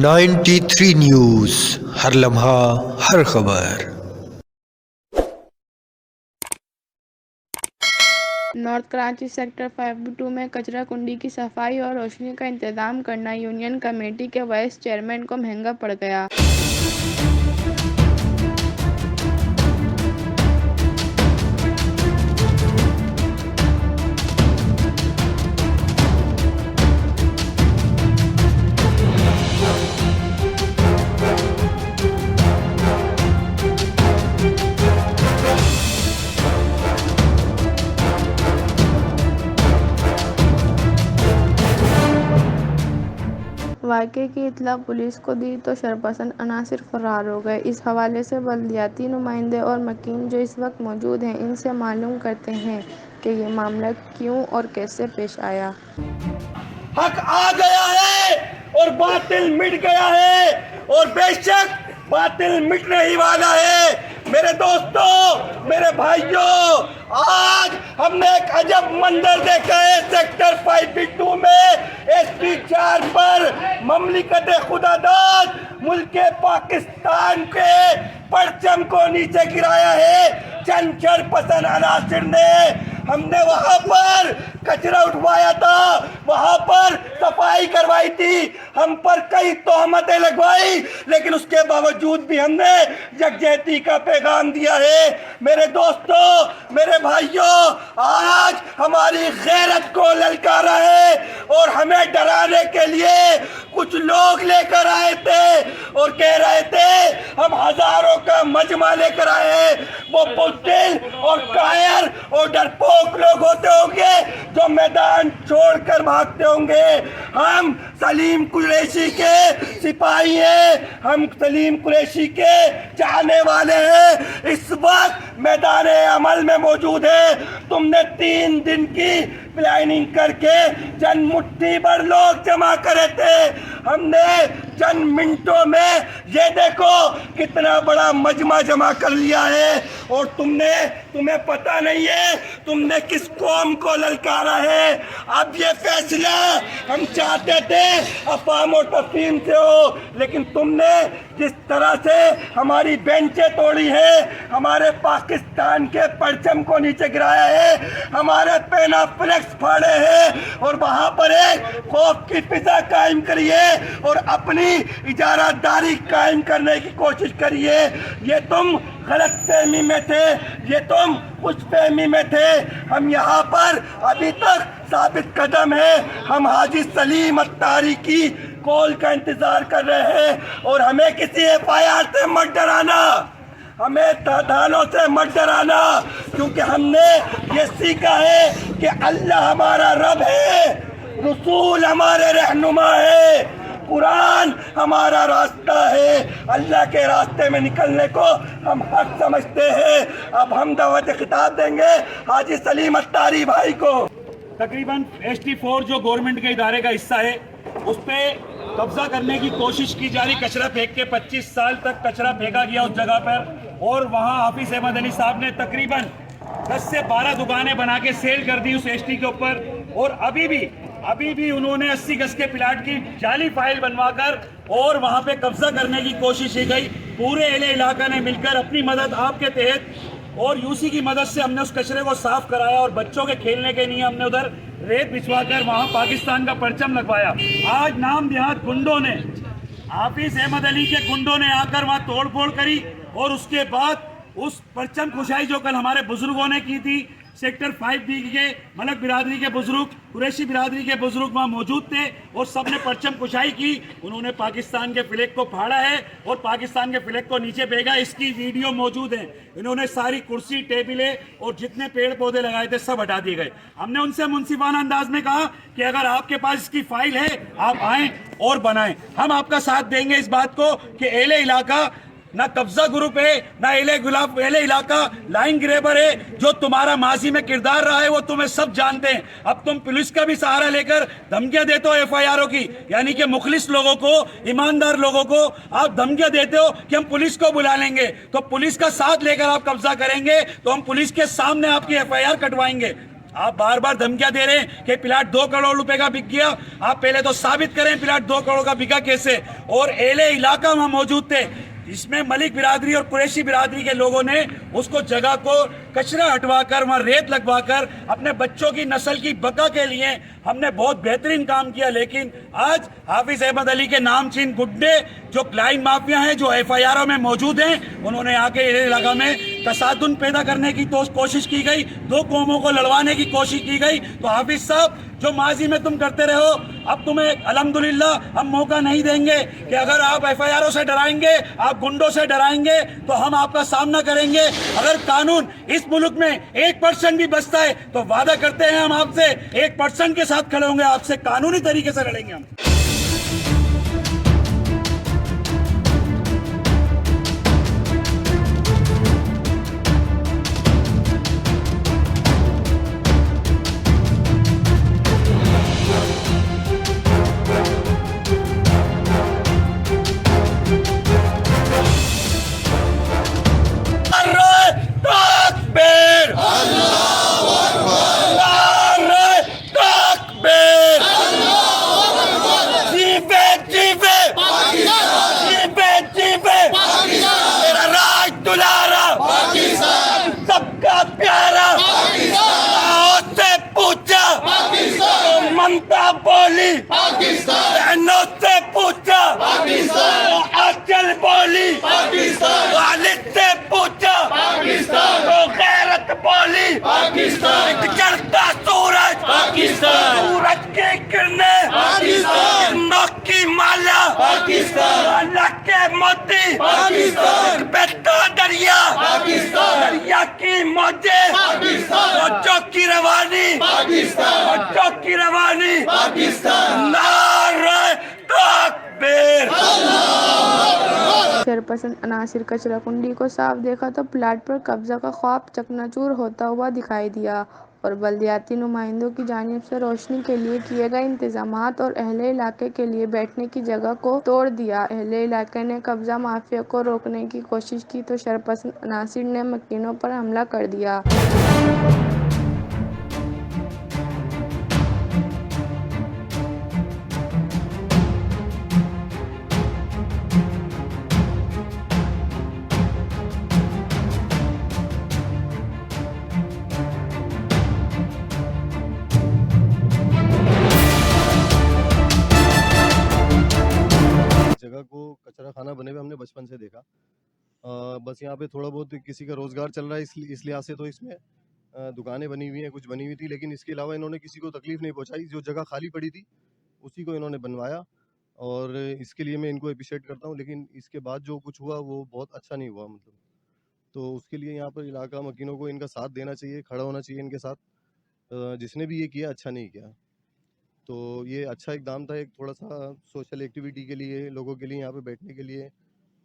93 news, हर लम्हा हर खबर। North Karachi sector 52 में कचरा कुंडी की सफाई और रोशनी का इंतजाम करना यूनियन कमेटी के वाइस चेयरमैन को महंगा पड़ गया। वाक़े की इत्तला पुलिस को दी तो शरपसंद अनासिर फरार हो गए। इस हवाले से बल्दियाती नुमाइंदे और मकीन जो इस वक्त मौजूद हैं, इनसे मालूम करते हैं कि ये मामला क्यों और कैसे पेश आया। हक आ गया है और बातिल मिट गया है और बेशक बातिल मिटने ही वाला है। मेरे दोस्तों, मेरे भाइयों, आज हमने एक अजब मंजर देखा है सेक्टर 52 में। SP4 पर ममलिकत खुदादाद मुल्क पाकिस्तान के परचम को नीचे गिराया है चंद शरपसंद अनासिर ने। हमने वहां पर कचरा उठवाया था, वहां पर सफाई करवाई थी, हम पर कई तोहमतें लगवाई, लेकिन उसके बावजूद भी हमने यकजहती का पैगाम दिया है। मेरे दोस्तों, मेरे भाइयों, आज हमारी गैरत को ललकारा है और हमें डराने के लिए कुछ लोग लेकर आए थे और कह रहे थे हम हजारों का मजमा लेकर आए। वो बुज़दिल और कायर और डरपोक लोग होते होंगे जो मैदान छोड़कर भागते होंगे। हम सलीम कुरैशी के सिपाही हैं, हम सलीम कुरैशी के चाहने वाले हैं, इस वक्त मैदान अमल में मौजूद है। तुमने 3 दिन की प्लानिंग करके चंद मुट्ठी भर लोग जमा करे थे, हमने चंद मिनटों में ये देखो कितना बड़ा मजमा जमा कर लिया है। और तुम्हें पता नहीं है तुमने किस कौम को ललकारा है। अब ये फैसला हम चाहते थे अफ़वाम और तस्लीम से हो, लेकिन तुमने जिस तरह से हमारी बेंचें तोड़ी है, हमारे पाकिस्तान के परचम को नीचे गिराया है, हमारे पेना फ्लेक्स फाड़े हैं और वहाँ पर एक खौफ की फिजा कायम करी है और अपनी इजारादारी कायम करने की कोशिश करी है। ये तुम गलत फहमी में थे, ये तुम उस फहमी में थे। हम यहाँ पर अभी तक साबित कदम है, हम हाजी सलीम अत्तारी की कॉल का इंतजार कर रहे हैं और हमें किसी FIR से मत डराना, हमें तादानों से मत डराना, क्योंकि हमने ये सीखा है कि अल्लाह हमारा रब है, रसूल हमारे रहनुमा है, कुरान हमारा रास्ता है। अल्लाह के रास्ते में निकलने को हम हक समझते हैं। अब हम दावत खिताब देंगे हाजी सलीम अत्तारी भाई को। तकरीबन ST4 जो गवर्नमेंट के इदारे का हिस्सा है, उस पर कब्जा करने की कोशिश की जा रही। कचरा फेंक के 25 साल तक कचरा फेंका गया उस जगह पर और वहाँ हाफिज अहमद अली साहब ने तकरीबन 10 से 12 दुकानें बना के सेल कर दी उस ST के ऊपर। और अभी भी उन्होंने 80 गज के प्लाट की जाली फाइल बनवाकर और वहाँ पे कब्जा करने की कोशिश की गई। पूरे एले इलाका ने मिलकर अपनी मदद आपके तहत और UC की मदद से हमने उस कचरे को साफ कराया और बच्चों के खेलने के लिए हमने उधर रेत बिछवाकर वहाँ पाकिस्तान का परचम लगवाया। आज नाम देहात गुंडों ने, हाफिज अहमद अली के गुंडों ने आकर वहाँ तोड़ फोड़ करी और उसके बाद उस परचम कुशाई जो कल हमारे बुजुर्गों ने की थी, सेक्टर 5B के मलक बिरादरी के बुजुर्ग, कुरैशी बिरादरी के बुजुर्ग वहाँ मौजूद थे और सब ने परचम कुशाई की। उन्होंने पाकिस्तान के फ्लैग को फाड़ा है और पाकिस्तान के फ्लैग को नीचे फेंका। इसकी वीडियो मौजूद है। इन्होंने सारी कुर्सी, टेबलें और जितने पेड़ पौधे लगाए थे सब हटा दिए गए। हमने उनसे मुंसिफाना अंदाज में कहा कि अगर आपके पास इसकी फाइल है आप आएँ और बनाएं, हम आपका साथ देंगे इस बात को कि एले इलाका ना कब्जा ग्रुप है, ना एले इलाका लाइन ग्रेबर है। जो तुम्हारा माजी में किरदार रहा है वो तुम्हें सब जानते हैं। अब तुम पुलिस का भी सहारा लेकर धमकियां देते हो FIR की, यानी कि मुखलिस लोगों को, ईमानदार लोगों को आप धमकियां देते हो कि हम पुलिस को बुला लेंगे, तो पुलिस का साथ लेकर आप कब्जा करेंगे तो हम पुलिस के सामने आपकी FIR कटवाएंगे। आप बार बार धमकियां दे रहे हैं कि प्लाट 2 करोड़ रुपए का बिक गया। आप पहले तो साबित करें प्लाट 2 करोड़ का बिका कैसे। और एले इलाका वहां मौजूद थे, इसमें मलिक बिरादरी और कुरैशी बिरादरी के लोगों ने उसको जगह को कचरा हटवाकर वहां रेत लगवाकर अपने बच्चों की नस्ल की बका के लिए हमने बहुत बेहतरीन काम किया। लेकिन आज हाफिज अहमद अली के नामचीन गुड्डे जो क्लाइन माफिया हैं, जो एफआईआर में मौजूद हैं, उन्होंने आके इस इलाका में तसादुन पैदा करने की तो कोशिश की गई, 2 कौमों को लड़वाने की कोशिश की गई। तो हाफिज साहब, जो माजी में तुम करते रहो, अब तुम्हें अल्हम्दुलिल्लाह हम मौका नहीं देंगे कि अगर आप एफआईआर से डराएंगे, आप गुंडों से डराएंगे तो हम आपका सामना करेंगे। अगर कानून इस मुल्क में 1% भी बचता है तो वादा करते हैं हम आपसे 1% के साथ खड़े होंगे, आपसे कानूनी तरीके से लड़ेंगे हम। सबका प्यारा से पूछा ममता बोली, बहनों से पूछा अचल बोली, वालिद से पूछा तो गैरत बोली। चढ़ता सूरज, सूरज की किरणें, किरणों की माला, अल्लाह के मोती, बहता दरिया, दरिया की मौजे, मौजों की रवानी, मौजों की रवानी, नारे तकबीर। शरपसंद अनासिर कचरा कुंडी को साफ देखा तो प्लाट पर कब्जा का ख्वाब चकनाचूर होता हुआ दिखाई दिया और बल्दियाती नुमाइंदों की जानिब से रोशनी के लिए किए गए इंतजामात और अहले इलाके के लिए बैठने की जगह को तोड़ दिया। अहले इलाके ने कब्जा माफिया को रोकने की कोशिश की तो शरपसंद अनासिर ने मकीनों पर हमला कर दिया। जगह को कचरा खाना बने हुए हमने बचपन से देखा। बस यहाँ पे थोड़ा बहुत किसी का रोज़गार चल रहा है इस लिहाज से तो इसमें दुकानें बनी हुई हैं, कुछ बनी हुई थी, लेकिन इसके अलावा इन्होंने किसी को तकलीफ़ नहीं पहुँचाई। जो जगह खाली पड़ी थी उसी को इन्होंने बनवाया और इसके लिए मैं इनको एप्रिशिएट करता हूँ। लेकिन इसके बाद जो कुछ हुआ वो बहुत अच्छा नहीं हुआ, मतलब तो उसके लिए यहाँ पर इलाका मकीनों को इनका साथ देना चाहिए, खड़ा होना चाहिए इनके साथ। जिसने भी ये किया अच्छा नहीं किया। तो ये अच्छा इक़दाम था, एक थोड़ा-सा सोशल एक्टिविटी के लिए, लोगों के लिए यहाँ पे बैठने के लिए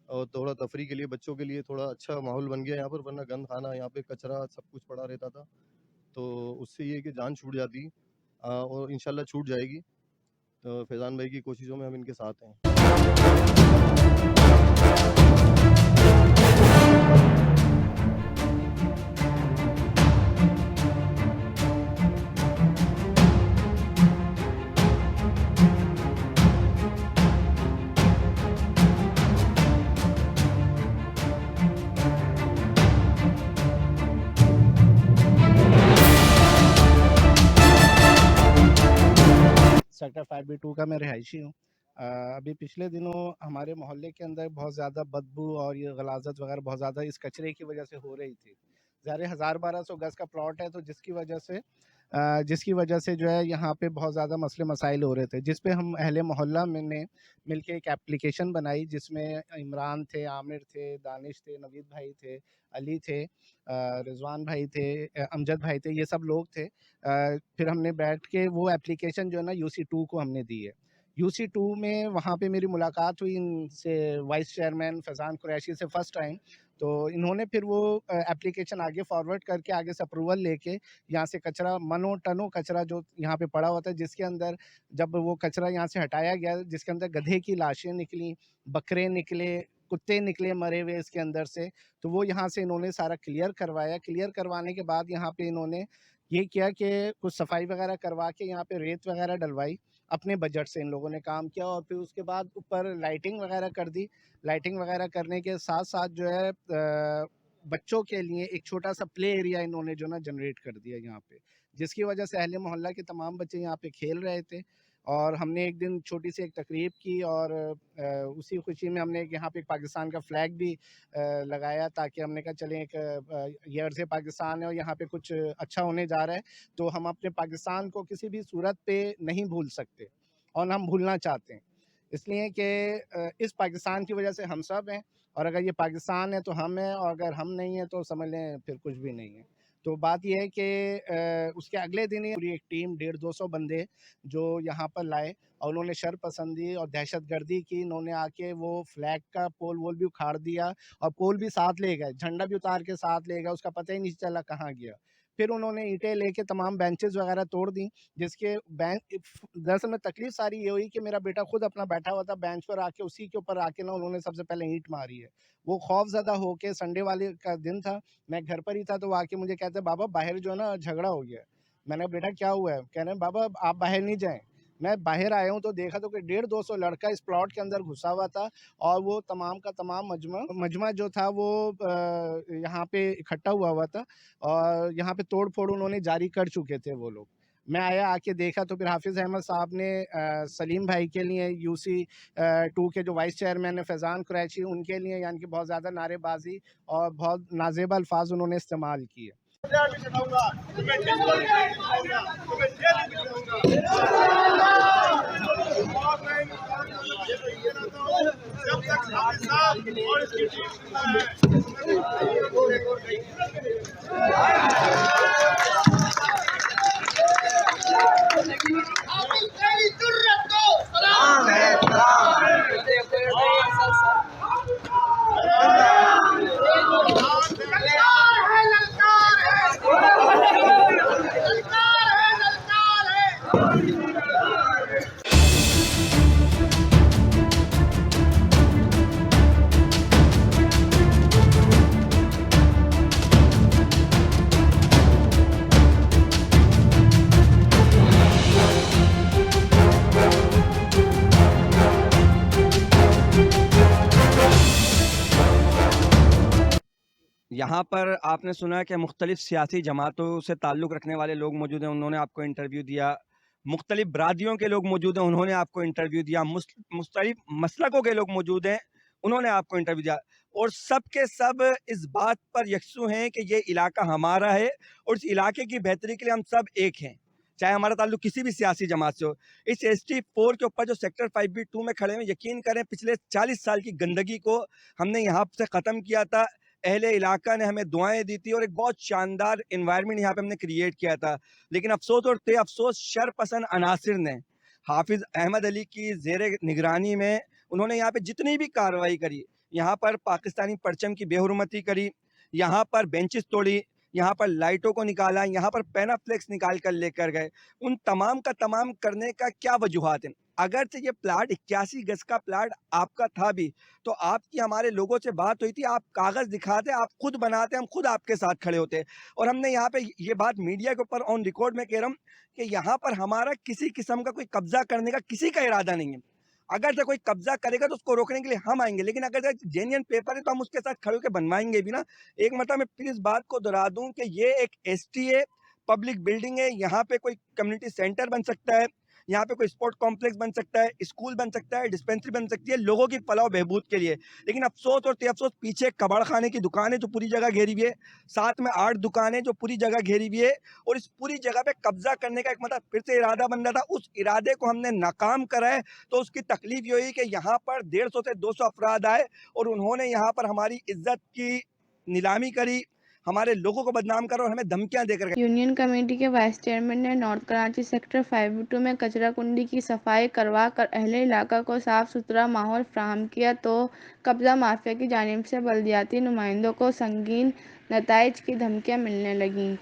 और थोड़ा तफरीह के लिए, बच्चों के लिए थोड़ा अच्छा माहौल बन गया यहाँ पर, वरना गंद खाना, यहाँ पे कचरा सब कुछ पड़ा रहता था। तो उससे ये है कि जान छूट जाती और इंशाल्लाह छूट जाएगी। तो फैज़ान भाई की कोशिशों में हम इनके साथ हैं। सेक्टर 5B2 का मैं रहायशी हूँ। अभी पिछले दिनों हमारे मोहल्ले के अंदर बहुत ज़्यादा बदबू और ये गलाज़त वगैरह बहुत ज़्यादा इस कचरे की वजह से हो रही थी। ज़ाहिर है 1000-1200 गज़ का प्लॉट है, तो जिसकी वजह से जो है यहाँ पे बहुत ज़्यादा मसले मसाइल हो रहे थे, जिस पे हम अहले मोहल्ला में ने मिल के एक एप्लीकेशन बनाई, जिसमें इमरान थे, आमिर थे, दानिश थे, नवीद भाई थे, अली थे, रिजवान भाई थे, अमजद भाई थे, ये सब लोग थे। फिर हमने बैठ के वो एप्लीकेशन जो है ना UC2 को हमने दी है। UC2 में वहाँ पे मेरी मुलाकात हुई इनसे, वाइस चेयरमैन फैज़ान कुरैशी से फ़र्स्ट टाइम। तो इन्होंने फिर वो एप्लीकेशन आगे फॉरवर्ड करके आगे से अप्रूवल लेके यहाँ से कचरा मनों टनों कचरा जो यहाँ पे पड़ा हुआ था, जिसके अंदर जब वो कचरा यहाँ से हटाया गया, जिसके अंदर गधे की लाशें निकली, बकरे निकले, कुत्ते निकले मरे हुए इसके अंदर से, तो वो यहाँ से इन्होंने सारा क्लियर करवाया। क्लियर करवाने के बाद यहाँ पे इन्होंने ये किया कि कुछ सफाई वगैरह करवा के यहाँ पे रेत वगैरह डलवाई, अपने बजट से इन लोगों ने काम किया, और फिर उसके बाद ऊपर लाइटिंग वगैरह कर दी। लाइटिंग वगैरह करने के साथ साथ जो है बच्चों के लिए एक छोटा सा प्ले एरिया इन्होंने जो ना जनरेट कर दिया यहाँ पे, जिसकी वजह से अहले मोहल्ला के तमाम बच्चे यहाँ पे खेल रहे थे। और हमने एक दिन छोटी सी एक तकरीब की, और उसी खुशी में हमने यहाँ पे एक पाकिस्तान का फ्लैग भी लगाया, ताकि हमने कहा चलें एक ये अर्ज़ पाकिस्तान है और यहाँ पे कुछ अच्छा होने जा रहा है, तो हम अपने पाकिस्तान को किसी भी सूरत पे नहीं भूल सकते, और हम भूलना चाहते हैं, इसलिए कि इस पाकिस्तान की वजह से हम सब हैं, और अगर ये पाकिस्तान है तो हम हैं, और अगर हम नहीं हैं तो समझ लें फिर कुछ भी नहीं है। तो बात यह है कि उसके अगले दिन ही पूरी एक टीम 150-200 बंदे जो यहाँ पर लाए, और उन्होंने शरपसंदी और दहशतगर्दी की। इन्होंने आके वो फ्लैग का पोल वोल भी उखाड़ दिया, और पोल भी साथ ले गए, झंडा भी उतार के साथ ले गए, उसका पता ही नहीं चला कहाँ गया। फिर उन्होंने ईंटें लेके तमाम बेंचेस वगैरह तोड़ दी, जिसके दरअसल में तकलीफ सारी ये हुई कि मेरा बेटा खुद अपना बैठा हुआ था बेंच पर, आके उसी के ऊपर आके ना उन्होंने सबसे पहले ईंट मारी है। वो खौफज़दा होके, संडे वाले का दिन था, मैं घर पर ही था, तो वो आके मुझे कहते बाबा बाहर जो है ना झगड़ा हो गया। मैंने कहा बेटा क्या हुआ है? कह रहे हैं बाबा आप बाहर नहीं जाएं। मैं बाहर आया हूँ तो देखा तो कि 150-200 लड़का इस प्लॉट के अंदर घुसा हुआ था, और वो तमाम का तमाम मजमा जो था वो यहाँ पे इकट्ठा हुआ था, और यहाँ पे तोड़ फोड़ उन्होंने जारी कर चुके थे वो लोग। मैं आया, आके देखा तो फिर हाफिज़ अहमद साहब ने सलीम भाई के लिए, UC 2 के जो वाइस चेयरमैन है फैज़ान कुरैशी, उनके लिए यानी कि बहुत ज़्यादा नारेबाजी और बहुत नाज़ेब अल्फाज उन्होंने इस्तेमाल किए। यहाँ पर आपने सुना कि मुख्तलिफ सियासी जमातों से ताल्लुक़ रखने वाले लोग मौजूद हैं, उन्होंने आपको इंटरव्यू दिया। मुख्तलिफ बरादरियों के लोग मौजूद हैं, उन्होंने आपको इंटरव्यू दिया। मुख्तलिफ मसलकों के लोग मौजूद हैं, उन्होंने आपको इंटरव्यू दिया। और सब के सब इस बात पर यकसू हैं कि ये इलाका हमारा है, और इस इलाके की बेहतरी के लिए हम सब एक हैं, चाहे हमारा ताल्लुक किसी भी सियासी जमात से हो। इस ST4 के ऊपर जो सेक्टर 5B2 में खड़े हैं, यकीन करें पिछले 40 साल की गंदगी को हमने यहाँ से ख़त्म किया था। अहले इलाका ने हमें दुआएं दी थी, और एक बहुत शानदार इन्वायरमेंट यहाँ पे हमने क्रिएट किया था। लेकिन अफसोस और अफसोस शरपसंद अनासिर ने हाफिज़ अहमद अली की ज़ेरे निगरानी में उन्होंने यहाँ पे जितनी भी कार्रवाई करी, यहाँ पर पाकिस्तानी परचम की बेहुरमती करी, यहाँ पर बेंचेस तोड़ी, यहाँ पर लाइटों को निकाला, यहाँ पर पैनाफ्लेक्स निकाल कर लेकर गए। उन तमाम का तमाम करने का क्या वजूहात हैं? अगर से ये प्लाट 81 गज का प्लाट आपका था भी, तो आपकी हमारे लोगों से बात हुई थी, आप कागज़ दिखाते, आप खुद बनाते, हम खुद आपके साथ खड़े होते। और हमने यहाँ पे ये बात मीडिया के ऊपर ऑन रिकॉर्ड में कह रहा हूँ कि यहाँ पर हमारा किसी किस्म का कोई कब्जा करने का किसी का इरादा नहीं है। अगर से कोई कब्जा करेगा तो उसको रोकने के लिए हम आएंगे, लेकिन अगर जेन्युइन पेपर है तो हम उसके साथ खड़े होकर बनवाएंगे भी ना। एक मतलब मैं फिर इस बात को दोहरा दूं कि ये एक STA पब्लिक बिल्डिंग है, यहाँ पे कोई कम्युनिटी सेंटर बन सकता है, यहाँ पे कोई स्पोर्ट कॉम्प्लेक्स बन सकता है, स्कूल बन सकता है, डिस्पेंसरी बन सकती है लोगों की फलाह बहबूद के लिए। लेकिन अफसोस और अफसोस पीछे कबाड़ खाने की दुकान है जो पूरी जगह घेरी हुई है, साथ में 8 दुकानें जो पूरी जगह घेरी हुई है, और इस पूरी जगह पे कब्जा करने का एक मतलब फिर से इरादा बन रहा था। उस इरादे को हमने नाकाम करा है। तो उसकी तकलीफ ये हुई कि यहाँ पर 150 से 200 अफराद आए, और उन्होंने यहाँ पर हमारी इज्जत की नीलामी करी, हमारे लोगों को बदनाम करो और हमें धमकियां देकर। यूनियन कमेटी के वाइस चेयरमैन ने नॉर्थ कराची सेक्टर 5B2 में कचरा कुंडी की सफाई करवा कर अहले इलाका को साफ सुथरा माहौल फ्राहम किया, तो कब्जा माफिया की जानिब से बल्दियाती नुमाइंदों को संगीन नताइज की धमकियां मिलने लगीं।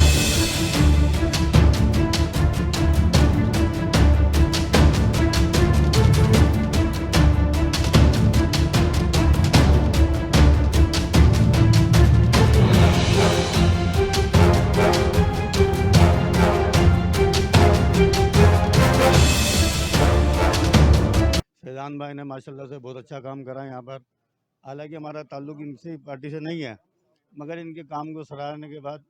इमरान भाई ने माशाल्लाह से बहुत अच्छा काम करा यहाँ पर। हालांकि हमारा ताल्लुक इनसे पार्टी से नहीं है, मगर इनके काम को सराहने के बाद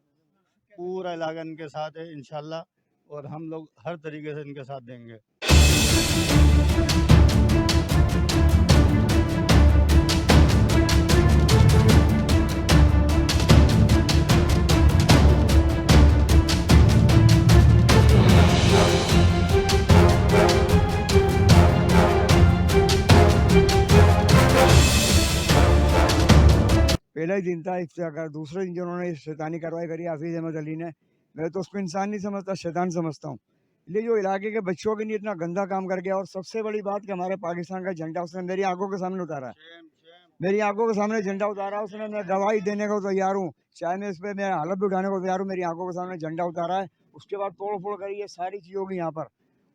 पूरा इलाका इनके साथ है इंशाल्लाह, और हम लोग हर तरीके से इनके साथ देंगे। पहला ही दिन था इफ्तिया का, दूसरे दिन जो उन्होंने शैतानी कार्रवाई करी हाफिज अहमद अली ने, मैं तो उसको इंसान नहीं समझता, शैतान समझता हूँ। इसलिए जो इलाके के बच्चों के लिए इतना गंदा काम कर गया, और सबसे बड़ी बात कि हमारे पाकिस्तान का झंडा उसने मेरी आंखों के सामने उतारा है, मेरी आंखों के सामने झंडा उतारा उसने। मैं गवाही देने को तैयार हूँ, चाहे मैं इस पर मेरा हालत भी उठाने को तैयार हूँ। मेरी आंखों के सामने झंडा उतारा है, उसके बाद तोड़ फोड़ करी, ये सारी चीज़ होगी यहाँ पर।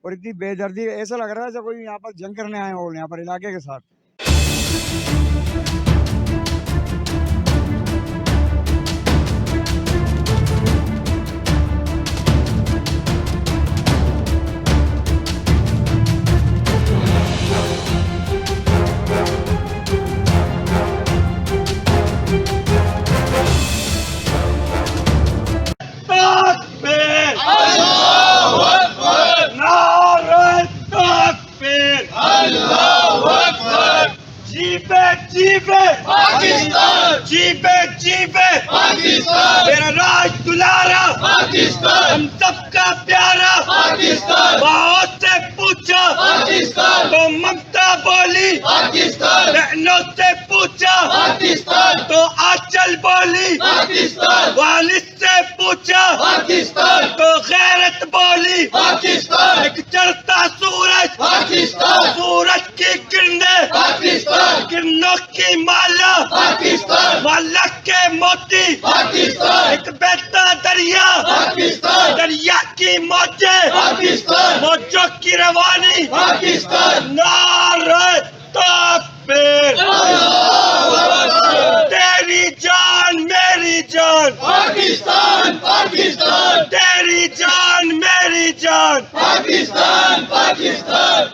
और इतनी बेदर्दी, ऐसा लग रहा है जैसे कोई यहाँ पर जंग करने आए हो यहाँ पर इलाके के साथ। तकबीर! नारे तकबीर! जीबे जीबे पाकिस्तान, जीबे जीबे पाकिस्तान, मेरा राज दुलारा पाकिस्तान, हम सबका प्यारा पाकिस्तान। बहुत से पूछा पाकिस्तान तो ममता बोली पाकिस्तान, बहनों से पूछा पाकिस्तान तो आंचल बोली पाकिस्तान, वालिद से पूछा पाकिस्तान तो गैरत बोली पाकिस्तान। एक चढ़ता सूरज पाकिस्तान, सूरज की किरणें पाकिस्तान, किरणों की माला पाकिस्तान, माला के मोती पाकिस्तान। एक बहता दरिया पाकिस्तान, दरिया की मौजें पाकिस्तान, मौजों की रवानी पाकिस्तान। नारे तकबीर! तेरी जान मेरी जान पाकिस्तान, पाकिस्तान, तेरी जान मेरी जान पाकिस्तान, पाकिस्तान।